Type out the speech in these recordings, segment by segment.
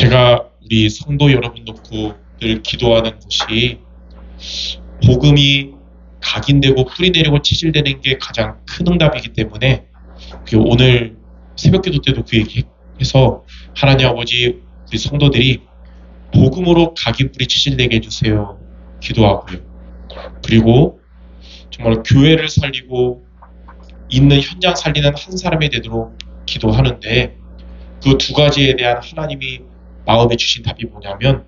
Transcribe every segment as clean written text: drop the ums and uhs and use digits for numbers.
제가 우리 성도 여러분 놓고 늘 기도하는 것이 복음이 각인되고 뿌리내리고 체질되는 게 가장 큰 응답이기 때문에 오늘 새벽기도 때도 그 얘기해서 하나님 아버지 우리 성도들이 복음으로 각인 뿌리 체질되게 해주세요 기도하고요. 그리고 정말 교회를 살리고 있는 현장 살리는 한 사람이 되도록 기도하는데 그 두 가지에 대한 하나님이 마음에 주신 답이 뭐냐면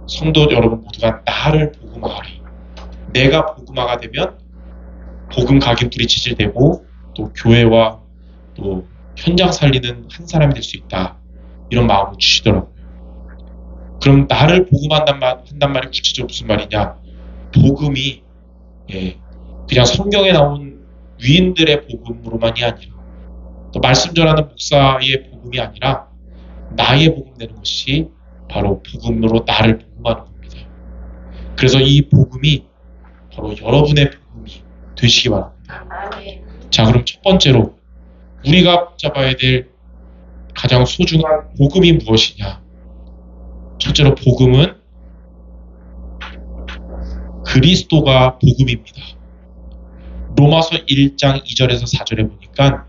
성도 여러분 모두가 나를 복음화하라. 내가 복음화가 되면 복음 각인 뿌리 체질되고 또 교회와 또 현장 살리는 한 사람이 될 수 있다. 이런 마음을 주시더라고요. 그럼 나를 복음한단 말이 구체적으로 무슨 말이냐? 복음이 그냥 성경에 나온 위인들의 복음으로만이 아니라 또 말씀 전하는 목사의 복음이 아니라 나의 복음 되는 것이 바로 복음으로 나를 복음하는 겁니다. 그래서 이 복음이 바로 여러분의 복음이 되시기 바랍니다. 자, 그럼 첫 번째로 우리가 붙잡아야 될 가장 소중한 복음이 무엇이냐? 첫째로 복음은 그리스도가 복음입니다. 로마서 1장 2절에서 4절에 보니까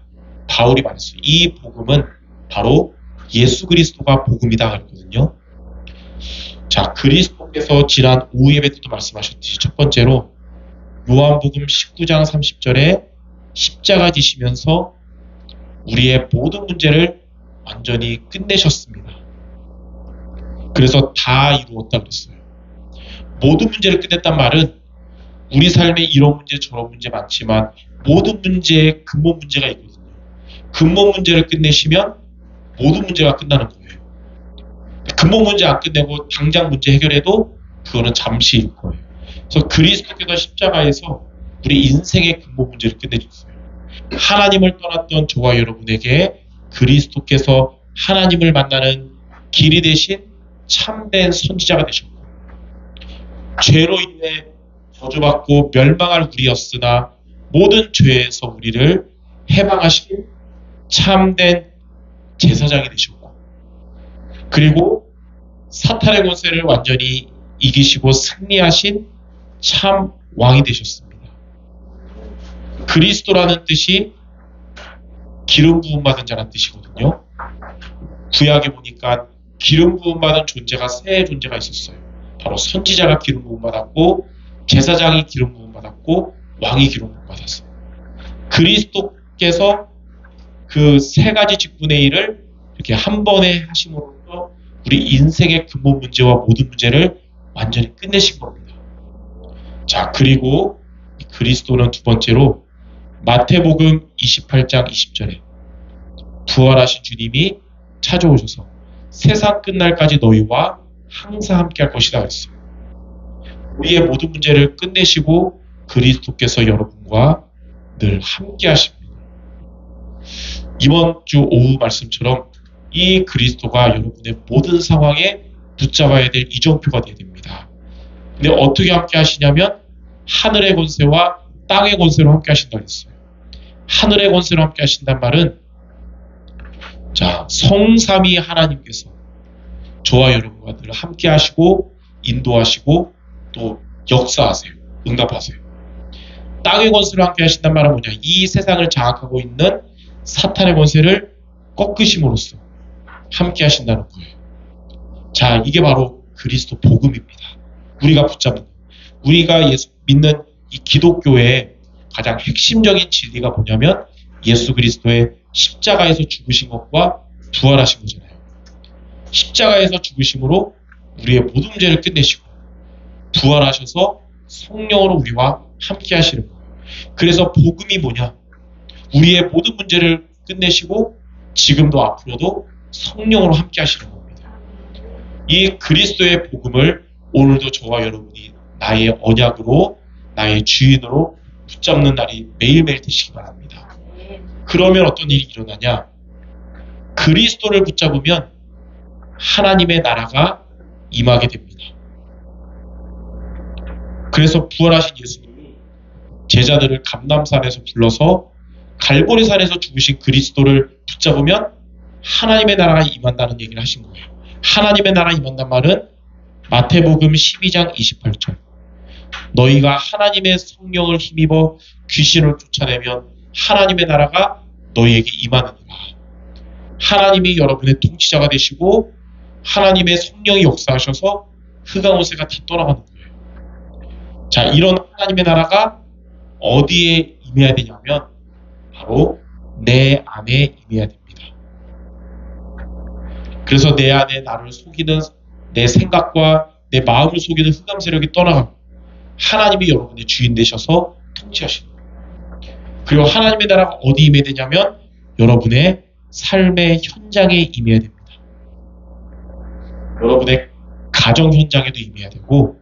바울이 말했어요. 이 복음은 바로 예수 그리스도가 복음이다 그랬거든요. 자, 그리스도께서 지난 오후 예배 때도 말씀하셨듯이 첫 번째로 요한복음 19장 30절에 십자가 지시면서 우리의 모든 문제를 완전히 끝내셨습니다. 그래서 다 이루었다 그랬어요. 모든 문제를 끝냈단 말은 우리 삶에 이런 문제 저런 문제 많지만 모든 문제에 근본 문제가 있거든요. 근본 문제를 끝내시면 모든 문제가 끝나는 거예요. 근본 문제 안 끝내고 당장 문제 해결해도 그거는 잠시일 거예요. 그래서 그리스도께서 십자가에서 우리 인생의 근본 문제를 끝내줬어요. 하나님을 떠났던 저와 여러분에게 그리스도께서 하나님을 만나는 길이 되신 참된 선지자가 되셨고 죄로 인해 저주받고 멸망할 우리였으나 모든 죄에서 우리를 해방하신 참된 제사장이 되셨고 그리고 사탄의 권세를 완전히 이기시고 승리하신 참 왕이 되셨습니다. 그리스도라는 뜻이 기름 부음 받은 자라는 뜻이거든요. 구약에 보니까 기름 부음 받은 존재가 세 존재가 있었어요. 바로 선지자가 기름 부음 받았고 제사장이 기름 부음 받았고 왕이 기름 부음 받았어요. 그리스도께서 그 세 가지 직분의 일을 이렇게 한 번에 하심으로써 우리 인생의 근본 문제와 모든 문제를 완전히 끝내신 겁니다. 자, 그리고 그리스도는 두 번째로 마태복음 28장 20절에 부활하신 주님이 찾아오셔서 세상 끝날까지 너희와 항상 함께 할 것이다 그랬어요. 우리의 모든 문제를 끝내시고 그리스도께서 여러분과 늘 함께 하십니다. 이번 주 오후 말씀처럼 이 그리스도가 여러분의 모든 상황에 붙잡아야 될 이정표가 되어야 됩니다. 근데 어떻게 함께 하시냐면 하늘의 권세와 땅의 권세로 함께 하신다고 했어요. 하늘의 권세로 함께 하신단 말은 자, 성삼위 하나님께서 저와 여러분과 늘 함께 하시고 인도하시고 또 역사하세요. 응답하세요. 땅의 권세로 함께 하신단 말은 뭐냐? 이 세상을 장악하고 있는 사탄의 권세를 꺾으심으로써 함께 하신다는 거예요. 자, 이게 바로 그리스도 복음입니다. 우리가 붙잡는 것. 우리가 예수 믿는 이 기독교의 가장 핵심적인 진리가 뭐냐면 예수 그리스도의 십자가에서 죽으신 것과 부활하신 거잖아요. 십자가에서 죽으심으로 우리의 모든 문제를 끝내시고 부활하셔서 성령으로 우리와 함께 하시는 거예요. 그래서 복음이 뭐냐? 우리의 모든 문제를 끝내시고 지금도 앞으로도 성령으로 함께 하시는 겁니다. 이 그리스도의 복음을 오늘도 저와 여러분이 나의 언약으로 나의 주인으로 붙잡는 날이 매일매일 되시기 바랍니다. 그러면 어떤 일이 일어나냐? 그리스도를 붙잡으면 하나님의 나라가 임하게 됩니다. 그래서 부활하신 예수님이 제자들을 감람산에서 불러서 갈보리산에서 죽으신 그리스도를 붙잡으면 하나님의 나라가 임한다는 얘기를 하신 거예요. 하나님의 나라 임한단 말은 마태복음 12장 28절. 너희가 하나님의 성령을 힘입어 귀신을 쫓아내면 하나님의 나라가 너희에게 임하느니라. 하나님이 여러분의 통치자가 되시고 하나님의 성령이 역사하셔서 흑암 옷새가 다 떠나가는 거예요. 자, 이런 하나님의 나라가 어디에 임해야 되냐면 바로 내 안에 임해야 됩니다. 그래서 내 안에 나를 속이는 내 생각과 내 마음을 속이는 흑암 세력이 떠나가고 하나님이 여러분의 주인 되셔서 통치하시는 거예요. 그리고 하나님의 나라가 어디 임해야 되냐면 여러분의 삶의 현장에 임해야 됩니다. 여러분의 가정 현장에도 임해야 되고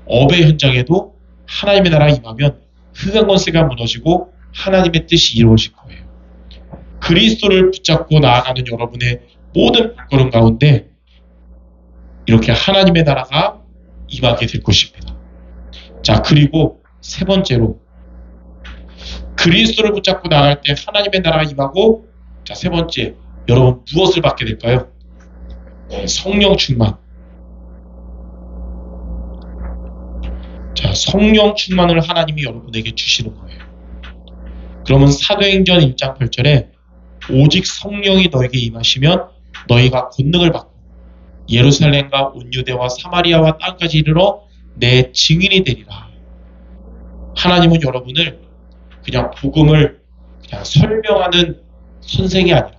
업의 현장에도 하나님의 나라가 임하면 흑암 권세가 무너지고 하나님의 뜻이 이루어질 거예요. 그리스도를 붙잡고 나아가는 여러분의 모든 발걸음 가운데 이렇게 하나님의 나라가 임하게 될 것입니다. 자, 그리고 세 번째로 그리스도를 붙잡고 나아갈 때 하나님의 나라가 임하고, 자, 세 번째, 여러분 무엇을 받게 될까요? 성령 충만. 자, 성령 충만을 하나님이 여러분에게 주시는 거예요. 그러면 사도행전 1장 8절에 오직 성령이 너에게 임하시면 너희가 권능을 받고 예루살렘과 온 유대와 사마리아와 땅까지 이르러 내 증인이 되리라. 하나님은 여러분을 그냥 복음을 그냥 설명하는 선생이 아니라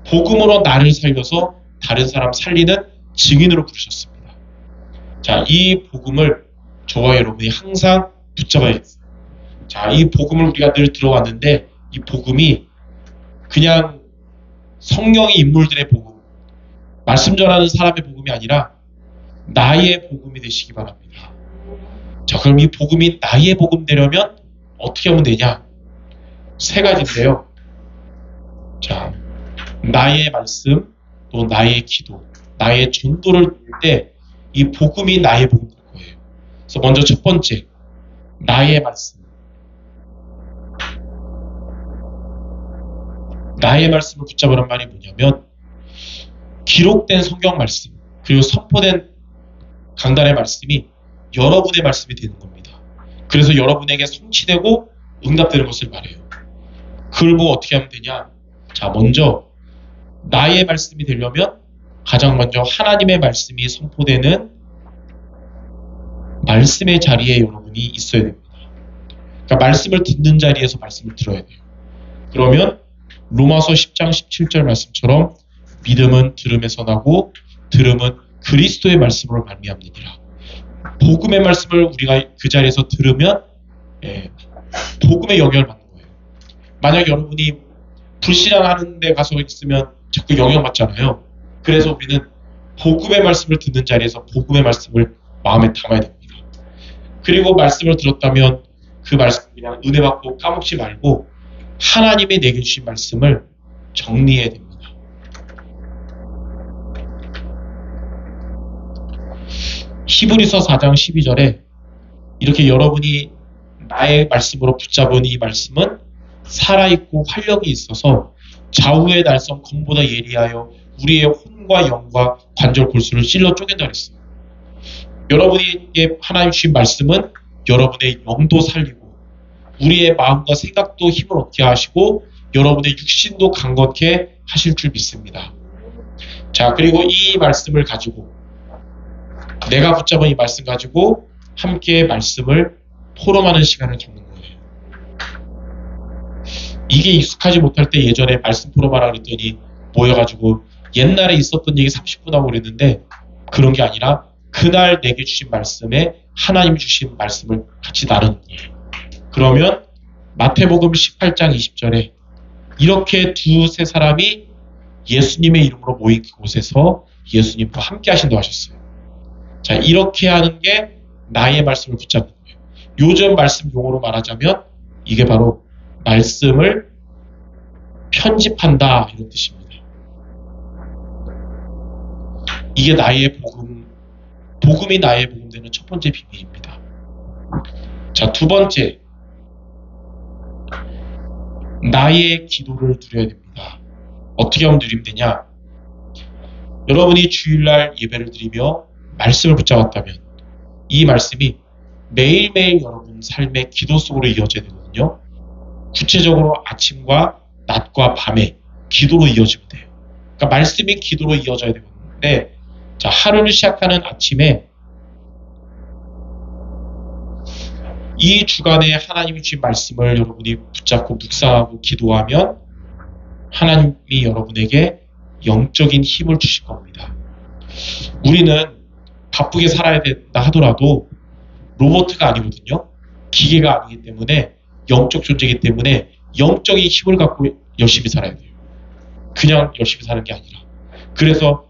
복음으로 나를 살려서 다른 사람 살리는 증인으로 부르셨습니다. 자, 이 복음을 저와 여러분이 항상 붙잡아야겠어요. 자, 이 복음을 우리가 늘 들어왔는데 이 복음이 그냥 성령의 인물들의 복음, 말씀 전하는 사람의 복음이 아니라 나의 복음이 되시기 바랍니다. 자, 그럼 이 복음이 나의 복음 되려면 어떻게 하면 되냐? 세 가지인데요. 자, 나의 말씀, 또 나의 기도, 나의 전도를 할 때 이 복음이 나의 복음 될 거예요. 그래서 먼저 첫 번째, 나의 말씀. 나의 말씀을 붙잡으란 말이 뭐냐면 기록된 성경 말씀 그리고 선포된 강단의 말씀이 여러분의 말씀이 되는 겁니다. 그래서 여러분에게 성취되고 응답되는 것을 말해요. 그걸 보고 어떻게 하면 되냐? 자, 먼저 나의 말씀이 되려면 가장 먼저 하나님의 말씀이 선포되는 말씀의 자리에 여러분이 있어야 됩니다. 그러니까 말씀을 듣는 자리에서 말씀을 들어야 돼요. 그러면 로마서 10장 17절 말씀처럼 믿음은 들음에서 나고 들음은 그리스도의 말씀으로 말미암느니라. 복음의 말씀을 우리가 그 자리에서 들으면 복음의 영향을 받는 거예요. 만약 여러분이 불신앙하는 데 가서 있으면 자꾸 영향받잖아요. 그래서 우리는 복음의 말씀을 듣는 자리에서 복음의 말씀을 마음에 담아야 됩니다. 그리고 말씀을 들었다면 그 말씀 그냥 은혜 받고 까먹지 말고 하나님이 내게 주신 말씀을 정리해야 됩니다. 히브리서 4장 12절에 이렇게 여러분이 나의 말씀으로 붙잡은 이 말씀은 살아있고 활력이 있어서 좌우의 날선 검보다 예리하여 우리의 혼과 영과 관절 골수를 찔러 쪼갠다 그랬어요. 여러분에게 하나님 주신 말씀은 여러분의 영도 살리고 우리의 마음과 생각도 힘을 얻게 하시고 여러분의 육신도 강건케 하실 줄 믿습니다. 자, 그리고 이 말씀을 가지고 내가 붙잡은 이 말씀 가지고 함께 말씀을 토론하는 시간을 갖는 거예요. 이게 익숙하지 못할 때 예전에 말씀 토론하라 그랬더니 모여가지고 옛날에 있었던 얘기 30분 하고 그랬는데 그런 게 아니라 그날 내게 주신 말씀에 하나님 주신 말씀을 같이 나누는 거예요. 그러면 마태복음 18장 20절에 이렇게 두세 사람이 예수님의 이름으로 모인 그곳에서 예수님과 함께 하신다고 하셨어요. 자, 이렇게 하는 게 나의 말씀을 붙잡는 거예요. 요즘 말씀 용어로 말하자면 이게 바로 말씀을 편집한다 이런 뜻입니다. 이게 나의 복음이 나의 복음 되는 첫 번째 비밀입니다. 자, 두 번째, 나의 기도를 누려야 됩니다. 어떻게 하면 누리면 되냐? 여러분이 주일날 예배를 드리며 말씀을 붙잡았다면 이 말씀이 매일매일 여러분 삶의 기도 속으로 이어져야 되거든요. 구체적으로 아침과 낮과 밤에 기도로 이어지면 돼요. 그러니까 말씀이 기도로 이어져야 되는데, 자, 하루를 시작하는 아침에 이 주간에 하나님이 주신 말씀을 여러분이 붙잡고 묵상하고 기도하면 하나님이 여러분에게 영적인 힘을 주실 겁니다. 우리는 바쁘게 살아야 된다 하더라도 로봇가 아니거든요. 기계가 아니기 때문에 영적 존재이기 때문에 영적인 힘을 갖고 열심히 살아야 돼요. 그냥 열심히 사는 게 아니라. 그래서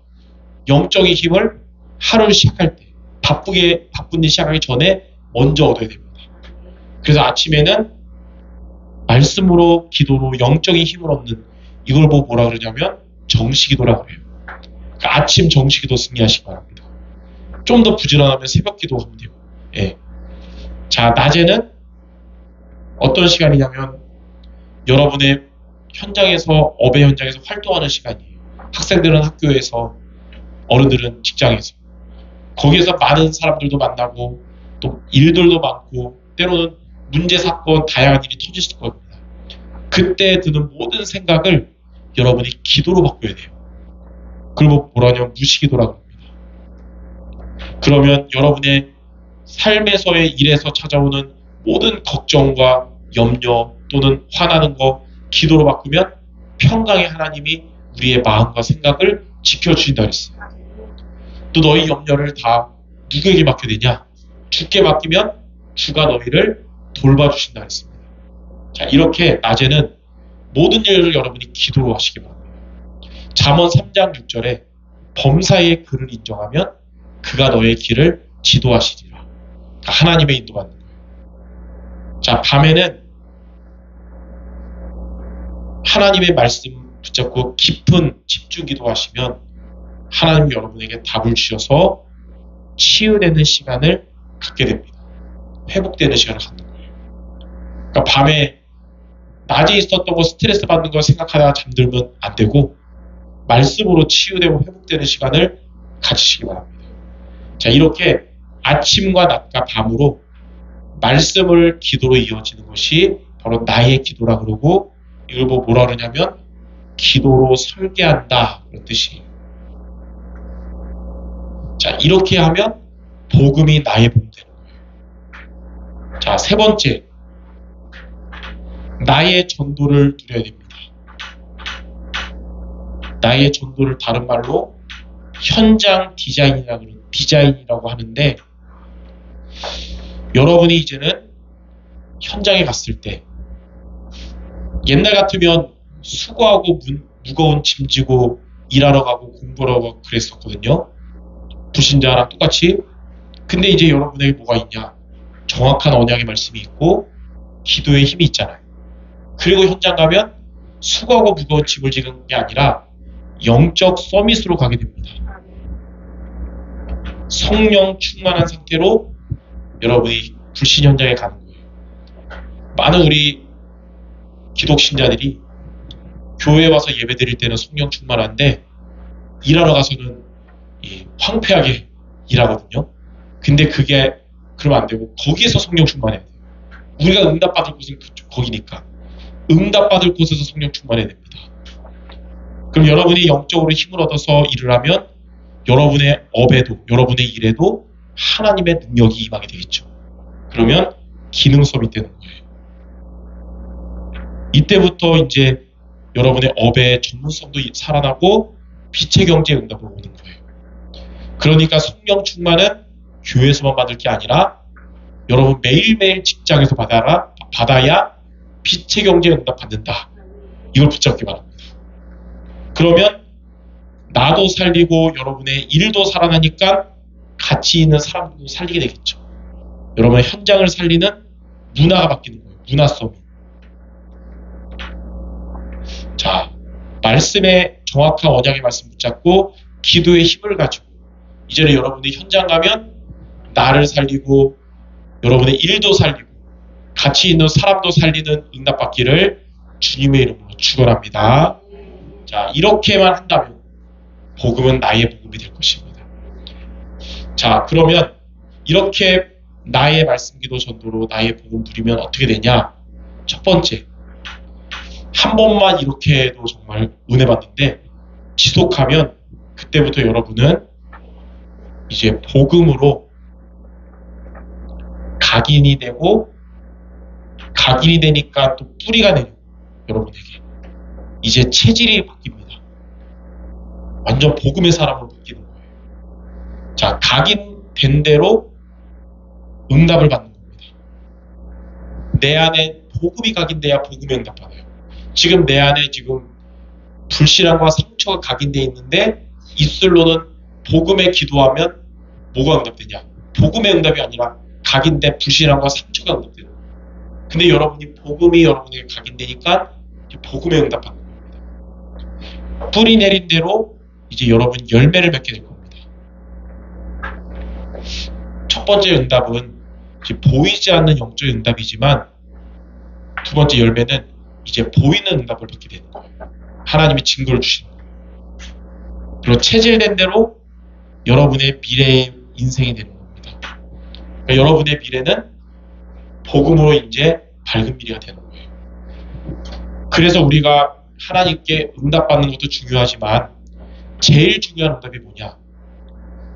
영적인 힘을 하루를 시작할 때 바쁜 일 시작하기 전에 먼저 얻어야 됩니다. 그래서 아침에는 말씀으로 기도로 영적인 힘을 얻는, 이걸 보고 뭐라 그러냐면 정시기도라고 그래요. 그러니까 아침 정시기도 승리하시기 바랍니다. 좀 더 부지런하면 새벽기도 하면 돼요. 예. 자, 낮에는 어떤 시간이냐면 여러분의 현장에서, 업의 현장에서 활동하는 시간이에요. 학생들은 학교에서, 어른들은 직장에서. 거기에서 많은 사람들도 만나고 또 일들도 많고 때로는 문제, 사건, 다양한 일이 터지실 겁니다. 그때 드는 모든 생각을 여러분이 기도로 바꿔야 돼요. 그리고 뭐라냐면 무시기도라고 합니다. 그러면 여러분의 삶에서의 일에서 찾아오는 모든 걱정과 염려 또는 화나는 거 기도로 바꾸면 평강의 하나님이 우리의 마음과 생각을 지켜주신다 그랬어요. 또 너희 염려를 다 누구에게 맡겨야 되냐? 주께 맡기면 주가 너희를 돌봐주신다 그랬습니다. 자, 이렇게 낮에는 모든 일을 여러분이 기도로 하시기 바랍니다. 잠언 3장 6절에 범사의 그를 인정하면 그가 너의 길을 지도하시리라. 그러니까 하나님의 인도받는 거예요. 자, 밤에는 하나님의 말씀 붙잡고 깊은 집중 기도하시면 하나님이 여러분에게 답을 주셔서 치유되는 시간을 갖게 됩니다. 회복되는 시간을 갖는 거예요. 그러니까 밤에 낮에 있었던 거, 스트레스 받는 거 생각하다가 잠들면 안 되고 말씀으로 치유되고 회복되는 시간을 가지시기 바랍니다. 자, 이렇게 아침과 낮과 밤으로 말씀을 기도로 이어지는 것이 바로 나의 기도라 그러고, 이걸 뭐라 그러냐면 기도로 설계한다 그런 뜻이에요. 자, 이렇게 하면 복음이 나의 복음이 되는 거예요. 자, 세 번째, 나의 전도를 누려야 됩니다. 나의 전도를 다른 말로 현장 디자인이라고 하는데, 여러분이 이제는 현장에 갔을 때 옛날 같으면 수고하고 무거운 짐 지고 일하러 가고 공부하러 가고 그랬었거든요. 불신자랑 똑같이. 근데 이제 여러분에게 뭐가 있냐? 정확한 언약의 말씀이 있고 기도의 힘이 있잖아요. 그리고 현장 가면 수고하고 무거운 짐을 지는 게 아니라 영적 서밋으로 가게 됩니다. 성령 충만한 상태로 여러분이 불신 현장에 가는 거예요. 많은 우리 기독신자들이 교회에 와서 예배 드릴 때는 성령 충만한데 일하러 가서는 황폐하게 일하거든요. 근데 그게 그러면 안 되고 거기에서 성령 충만해야 돼요. 우리가 응답받을 곳은 거기니까 응답받을 곳에서 성령 충만해야 됩니다. 그럼 여러분이 영적으로 힘을 얻어서 일을 하면 여러분의 업에도, 여러분의 일에도 하나님의 능력이 임하게 되겠죠. 그러면 기능 수업이 되는 거예요. 이때부터 이제 여러분의 업의 전문성도 살아나고 빛의 경제의 응답으로 오는 거예요. 그러니까 성령 충만은 교회에서만 받을 게 아니라 여러분 매일매일 직장에서 받아야 빛의 경제의 응답 받는다. 이걸 붙잡기 바랍니다. 그러면 나도 살리고 여러분의 일도 살아나니까 같이 있는 사람도 살리게 되겠죠. 여러분의 현장을 살리는 문화가 바뀌는 거예요. 문화 서밋. 자, 말씀의 정확한 언약의 말씀 붙잡고 기도의 힘을 가지고 이제는 여러분이 현장 가면 나를 살리고 여러분의 일도 살리고 같이 있는 사람도 살리는 응답받기를 주님의 이름으로 축원합니다. 자, 이렇게만 한다면 복음은 나의 복음이 될 것입니다. 자, 그러면 이렇게 나의 말씀, 기도, 전도로 나의 복음 누리면 어떻게 되냐? 첫 번째, 한 번만 이렇게 해도 정말 은혜 받는데 지속하면 그때부터 여러분은 이제 복음으로 각인이 되고, 각인이 되니까 또 뿌리가 내려 여러분에게 이제 체질이 바뀝니다. 완전 복음의 사람으로 바뀌는 거예요. 자, 각인된 대로 응답을 받는 겁니다. 내 안에 복음이 각인돼야 복음의 응답 받아요. 지금 내 안에 지금 불신앙과 상처가 각인되어 있는데 입술로는 복음에 기도하면 뭐가 응답되냐? 복음의 응답이 아니라 각인된 불신앙과 상처가 응답되는 거예요. 근데 여러분이 복음이 여러분에게 각인되니까 복음의 응답 받는 겁니다. 뿌리 내린 대로 이제 여러분 열매를 맺게 될 겁니다. 첫 번째 응답은 이제 보이지 않는 영적 응답이지만 두 번째 열매는 이제 보이는 응답을 받게 되는 거예요. 하나님이 증거를 주시는 거예요. 그리고 체질된 대로 여러분의 미래의 인생이 되는 겁니다. 그러니까 여러분의 미래는 복음으로 이제 밝은 미래가 되는 거예요. 그래서 우리가 하나님께 응답받는 것도 중요하지만 제일 중요한 응답이 뭐냐?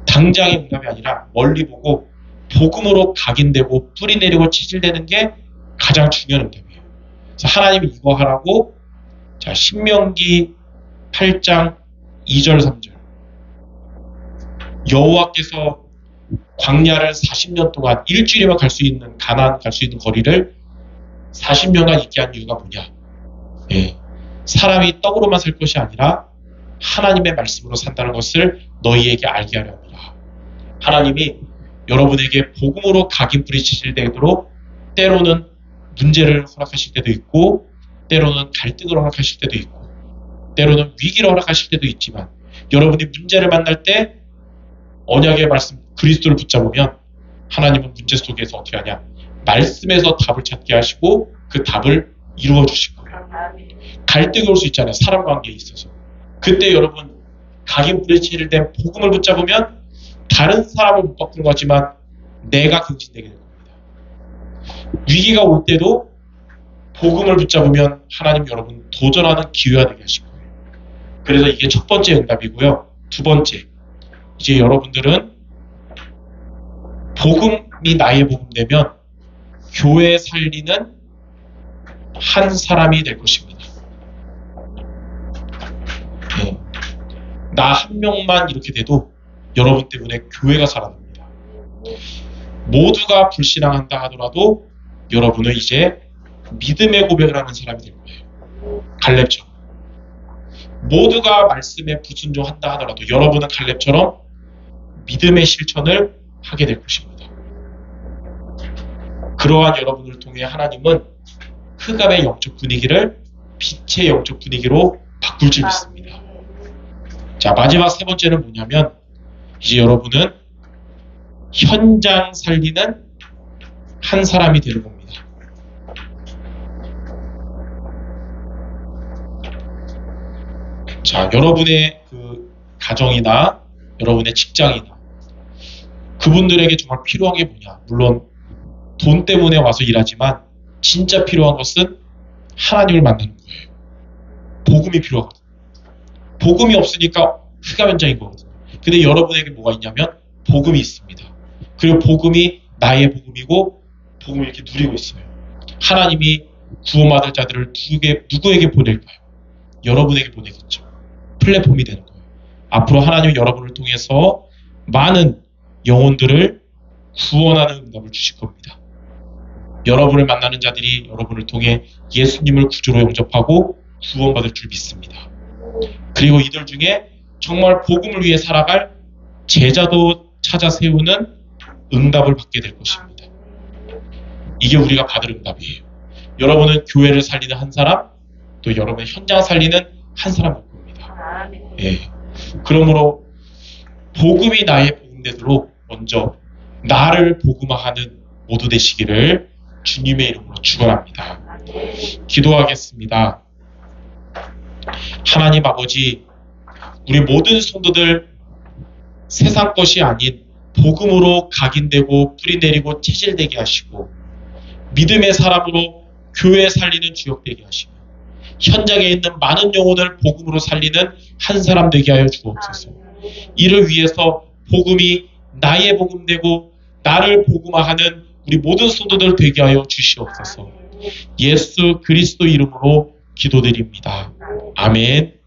당장의 응답이 아니라 멀리 보고 복음으로 각인되고 뿌리 내리고 체질되는 게 가장 중요한 응답이에요. 그래서 하나님이 이거 하라고, 자, 신명기 8장 2절 3절, 여호와께서 광야를 40년 동안 일주일이면 갈 수 있는, 가나안 갈 수 있는 거리를 40년간 있게 한 이유가 뭐냐? 예, 사람이 떡으로만 살 것이 아니라 하나님의 말씀으로 산다는 것을 너희에게 알게 하려 합니다. 하나님이 여러분에게 복음으로 각인 뿌리 체질되도록 때로는 문제를 허락하실 때도 있고, 때로는 갈등을 허락하실 때도 있고, 때로는 위기를 허락하실 때도 있지만, 여러분이 문제를 만날 때 언약의 말씀 그리스도를 붙잡으면 하나님은 문제 속에서 어떻게 하냐? 말씀에서 답을 찾게 하시고 그 답을 이루어 주실 거예요. 갈등이 올 수 있잖아요. 사람 관계에 있어서. 그때 여러분 각인 뿌리 체질된 복음을 붙잡으면 다른 사람을 못 바꾸는 거지만 내가 긍진되게 될 겁니다. 위기가 올 때도 복음을 붙잡으면 하나님 여러분 도전하는 기회가 되게 하실 거예요. 그래서 이게 첫 번째 응답이고요. 두 번째, 이제 여러분들은 복음이 나의 복음 되면 교회 살리는 한 사람이 될 것입니다. 네. 나 한 명만 이렇게 돼도 여러분 때문에 교회가 살아납니다. 모두가 불신앙한다 하더라도 여러분은 이제 믿음의 고백을 하는 사람이 될 거예요. 갈렙처럼. 모두가 말씀에 불순종한다 하더라도 여러분은 갈렙처럼 믿음의 실천을 하게 될 것입니다. 그러한 여러분을 통해 하나님은 흑암의 영적 분위기를 빛의 영적 분위기로 바꿀 줄 믿습니다. 자, 마지막 세 번째는 뭐냐면 이제 여러분은 현장 살리는 한 사람이 되는 겁니다. 자, 여러분의 그 가정이나 여러분의 직장이나 그분들에게 정말 필요한 게 뭐냐? 물론 돈 때문에 와서 일하지만 진짜 필요한 것은 하나님을 만나는 거예요. 복음이 필요하거든요. 복음이 없으니까 흑암 현장인 거거든요. 근데 여러분에게 뭐가 있냐면 복음이 있습니다. 그리고 복음이 나의 복음이고 복음을 이렇게 누리고 있어요. 하나님이 구원받을 자들을 누구에게 보낼까요? 여러분에게 보내겠죠. 플랫폼이 되는 거예요. 앞으로 하나님은 여러분을 통해서 많은 영혼들을 구원하는 응답을 주실 겁니다. 여러분을 만나는 자들이 여러분을 통해 예수님을 구주로 영접하고 구원받을 줄 믿습니다. 그리고 이들 중에 정말 복음을 위해 살아갈 제자도 찾아 세우는 응답을 받게 될 것입니다. 이게 우리가 받을 응답이에요. 여러분은 교회를 살리는 한 사람, 또 여러분의 현장 살리는 한 사람일 겁니다. 예. 그러므로 복음이 나의 복음 되도록 먼저 나를 복음화하는 모두 되시기를 주님의 이름으로 축원합니다. 기도하겠습니다. 하나님 아버지, 우리 모든 성도들 세상 것이 아닌 복음으로 각인되고 뿌리내리고 체질되게 하시고 믿음의 사람으로 교회 살리는 주역 되게 하시고 현장에 있는 많은 영혼을 복음으로 살리는 한 사람 되게 하여 주옵소서. 이를 위해서 복음이 나의 복음 되고 나를 복음화하는 우리 모든 성도들 되게 하여 주시옵소서. 예수 그리스도 이름으로 기도드립니다. 아멘.